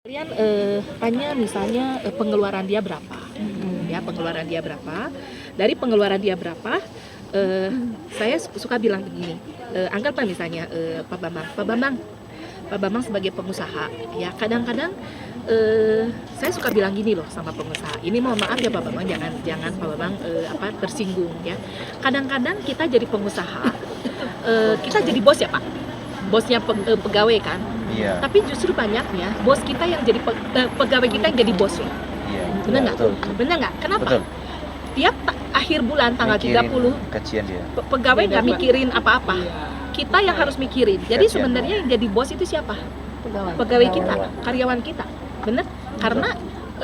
Kalian tanya misalnya pengeluaran dia berapa, ya pengeluaran dia berapa. Dari pengeluaran dia berapa, saya suka bilang begini. Anggaplah misalnya Pak Bambang sebagai pengusaha, ya kadang-kadang saya suka bilang gini loh sama pengusaha. Ini mohon maaf ya Pak Bambang, jangan Pak Bambang tersinggung ya. Kadang-kadang kita jadi pengusaha, kita jadi bos ya Pak, bosnya pegawai kan. Iya. Tapi justru banyaknya bos kita yang jadi pegawai kita yang jadi bosnya. Iya. Benar nggak? Betul. Benar nggak? Kenapa? Betul. Tiap akhir bulan tanggal Mikirin 30 kajian dia. pegawai nggak mikirin apa-apa. Kita yang harus mikirin. Jadi Kajian. sebenarnya yang jadi bos itu siapa? Pegawai kita, karyawan kita. Benar? Karena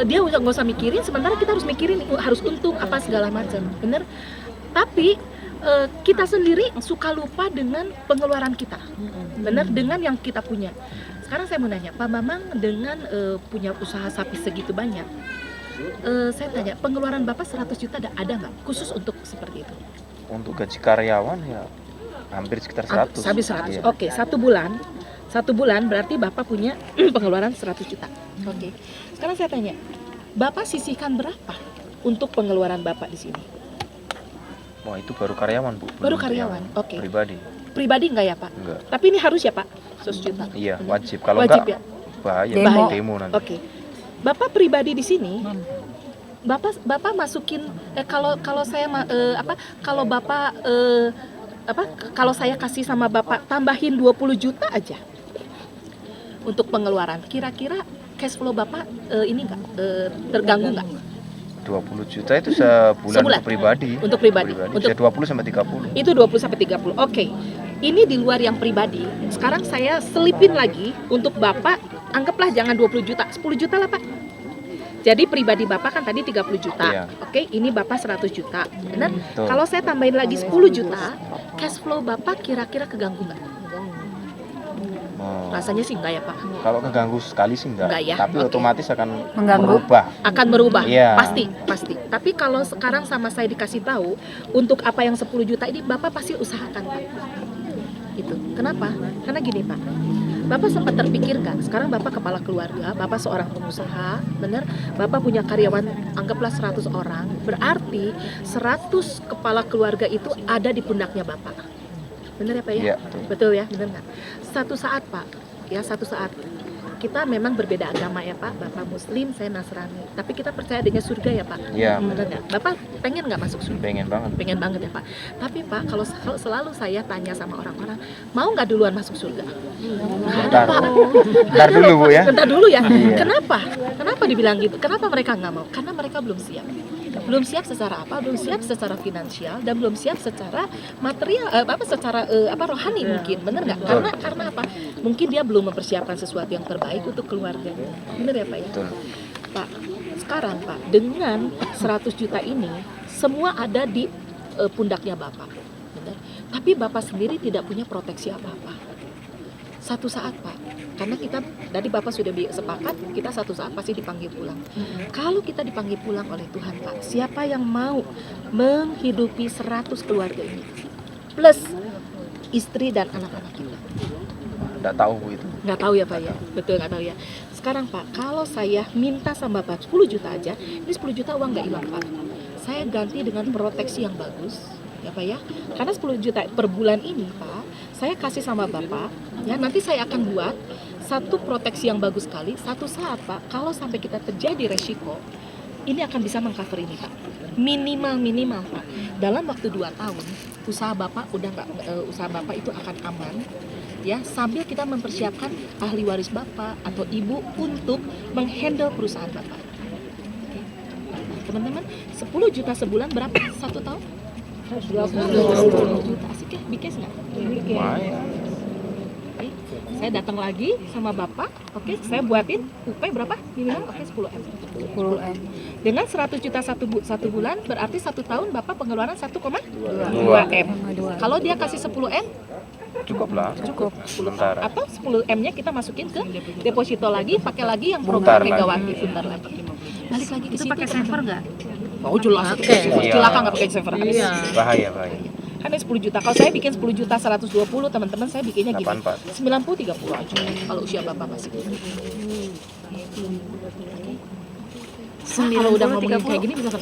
dia nggak usah mikirin, sementara kita harus mikirin, harus untung apa segala macam. Benar? Tapi kita sendiri suka lupa dengan pengeluaran kita, benar, dengan yang kita punya. Sekarang saya mau nanya, Pak Bambang dengan punya usaha sapi segitu banyak, saya tanya, pengeluaran Bapak 100 juta ada nggak khusus untuk seperti itu? Untuk gaji karyawan ya hampir sekitar 100. Habis 100. Iya. Oke, satu bulan berarti Bapak punya pengeluaran 100 juta. Oke. Sekarang saya tanya, Bapak sisihkan berapa untuk pengeluaran Bapak di sini? Wah, itu baru karyawan, Bu. Baru Belum karyawan. yang Oke. Pribadi. Pribadi nggak ya Pak? Enggak. Tapi ini harus ya Pak, 100 juta. Iya, wajib. Kalau Wajib enggak ya? bahaya, Bahaya. demo nanti. Oke. Bapak pribadi di sini, Bapak masukin kalau saya kalau Bapak kalau saya kasih sama Bapak tambahin 20 juta aja untuk pengeluaran. Kira-kira cash flow Bapak ini enggak terganggu nggak? 20 juta itu sebulan Sebulan. untuk pribadi. Untuk pribadi. Bisa 20 sampai 30. Itu 20 sampai 30. Oke. Ini di luar yang pribadi. Sekarang saya selipin lagi untuk Bapak, anggaplah jangan 20 juta, 10 juta lah Pak. Jadi pribadi Bapak kan tadi 30 juta. Iya. Oke, ini Bapak 100 juta. Benar? Betul. Kalau saya tambahin lagi 10 juta, cash flow Bapak kira-kira keganggu nggak? Oh. Rasanya sih enggak ya Pak. Kalau keganggu sekali sih enggak. Enggak ya? Tapi Oke. otomatis akan Mengganggu. berubah. Akan berubah, Iya. pasti. Tapi kalau sekarang sama saya dikasih tahu untuk apa yang 10 juta ini Bapak pasti usahakan Pak. Gitu. Kenapa? Karena gini Pak. Bapak sempat terpikir nggak? Sekarang Bapak kepala keluarga, Bapak seorang pengusaha, benar? Bapak punya karyawan, anggaplah 100 orang. Berarti 100 kepala keluarga itu ada di pundaknya Bapak. Benar ya Pak ya? Iya, Betul ya, benar nggak? Satu saat Pak, kita memang berbeda agama ya Pak. Bapak Muslim, saya Nasrani. Tapi kita percaya dengan surga ya Pak. Iya. Benar nggak? Bapak pengen nggak masuk surga? Pengen banget. Pengen banget ya Pak. Tapi Pak, kalau selalu saya tanya sama orang-orang, mau nggak duluan masuk surga? Nggak ada Pak. Bentar dulu Bu ya. Bentar dulu ya. Iya. Kenapa? Kenapa dibilang gitu? Kenapa mereka nggak mau? Karena mereka belum siap. Belum siap secara apa? Belum siap secara finansial dan belum siap secara material, secara rohani mungkin. Bener nggak? Karena apa? Mungkin dia belum mempersiapkan sesuatu yang terbaik untuk keluarganya. Bener ya Pak ya? Betul. Pak, sekarang Pak, dengan 100 juta ini semua ada di pundaknya Bapak. Bener? Tapi Bapak sendiri tidak punya proteksi apa-apa. Satu saat Pak, karena kita tadi Bapak sudah sepakat, kita satu saat pasti dipanggil pulang. Kalau kita dipanggil pulang oleh Tuhan Pak, siapa yang mau menghidupi 100 keluarga ini? Plus istri dan anak-anak kita. Enggak tahu Bu itu. Nggak tahu ya Pak ya? Betul nggak tahu ya? Sekarang Pak, kalau saya minta sama Bapak 10 juta aja, ini 10 juta uang nggak hilang Pak. Saya ganti dengan proteksi yang bagus, ya Pak ya? Karena 10 juta per bulan ini Pak, saya kasih sama Bapak, ya nanti saya akan buat satu proteksi yang bagus sekali. Satu saat Pak, kalau sampai kita terjadi resiko, ini akan bisa mengcover ini Pak. Minimal Pak. Dalam waktu 2 tahun, usaha Bapak usaha Bapak itu akan aman. Ya, sambil kita mempersiapkan ahli waris Bapak atau Ibu untuk menghandle perusahaan Bapak. Oke. Nah, teman-teman, 10 juta sebulan berapa? 1 tahun? 20 juta. Asik ya? Bikes nggak? Lumayan. Oke. Saya datang lagi sama Bapak. Oke, saya buatin UP berapa? Minimal oke 10M. 10M. Dengan 100 juta satu bulan, berarti 1 tahun Bapak pengeluaran 1,2 Dua. M. Kalau dia kasih 10M, Cukup lah. Cukup. 10 Sementara. atau 10M-nya kita masukin ke deposito lagi, pakai lagi yang Bentar program Megawati lagi. bentar lagi. Balik lagi ke Itu situ. pakai server nggak? Oh jelas, Iya. celaka nggak pakai server. Iya. Bahaya. Kan ada 10 juta. Kalau saya bikin 10 juta 120, teman-teman saya bikinnya gini. 84. 90 30 aja kalau usia Bapak masih. Semilo udah ngomongin 30. kayak gini bisa